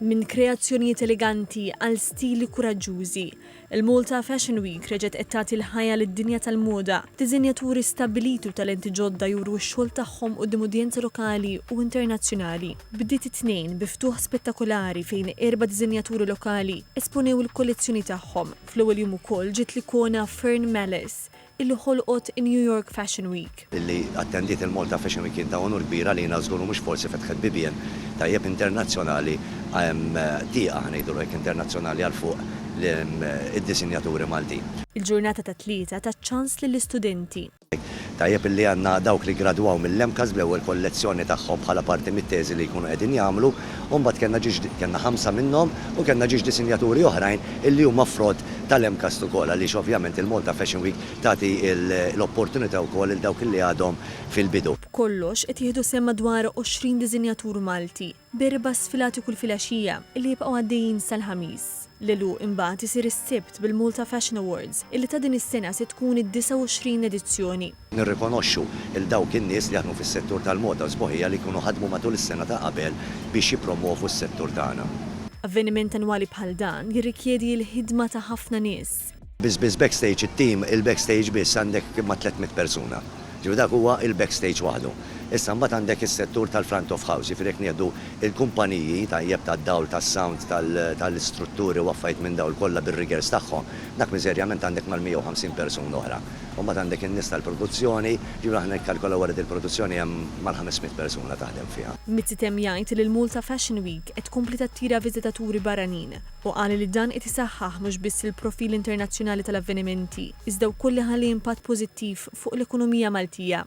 Min kreazzjonijiet eleganti għal stili kuraġġużi, il-Malta Fashion Week reġgħet qed tagħti l-ħajja lid-dinja tal-moda. Diżinjaturi stabbilitu talenti ġodda juru x-xogħol tagħhom quddiem udjenza lokali u internazzjonali. Bdiet it-tnejn bi ftuħ spettakolari fejn 4 diżinjaturi lokali esponew il-kollezzjoni tagħhom. Fl-ewwel jum ukoll ġiet l-ikona Fern Malice illi ħolqot in-New York Fashion Week. Illi attendiet il-Malta Fashion Week kien ta' onur kbira li nażguru mhux forsi fetħet bibien tajjeb internazzjonali tieqa ngħidu hekk internazzjonali għal fuq id-disinjaturi Maltin. Il-ġurnata ta' tlieta ta' ċans lill-istudenti. Tajjeb illi għandna dawk li gradwaw mill-Lemkas bl-ewwel kollezzjoni tagħhom bħala parti mit-teżi li jkunu qegħdin jagħmlu, u mbagħad kellna 5 minnhom u kellna ġiex disinjaturi oħrajn illi huma frott tal-Lemkas ukoll għaliex ovvjament il-Malta Fashion Week tagħti l-opportunità wkoll il dawk li għadhom fil-bidu. Kollox qed jieħdu sehem madwar 20 diżinjatur Malti b'4 sfilati kull filgħaxija li jibqgħu għaddejjin sal-ħamis. L-għelu imbagħad isir is-Sibt bil-Malta Fashion Awards illi ta' din is-sena se tkun id-29 edizzjoni. Nirrikonoxxu il dawk in-nies li jaħdmu fis-settur tal-moda sboħija li jkunu ħadmu matul is-sena ta' qabel biex jippromovu s-settur tagħna. Avveniment annwali bħal dan jirrikjedi l-ħidma ta' ħafna nies. Biss backstage it-tim, il-backstage biss għandek ma' 300 persuna. Ġifieri dak huwa il-backstage waħdu. Issa mbagħad għandek is-settur tal-front of house, jifieri nieħdu il-kumpaniji tajjeb tad-dawl tas-sound tal-istrutturi u affarijiet minn dawl kollha bir-rigers tagħhom, dak miżerjament għandek mal-150 persuna oħra. U mbagħad għandek in-nies tal-produzzjoni, ġifieri aħna nikkalkolaw wara il-produzzjoni hemm mal-500 persuna taħdem fiha. Mizzitem jgħid li l-Malta Fashion Week qed tkompli tattira viżitaturi barranin u qal li dan qed isaħħaħ mhux biss il-profil internazzjonali tal-avvenimenti, iżda wkoll ħalli impatt pożittiv fuq l-ekonomija Maltija.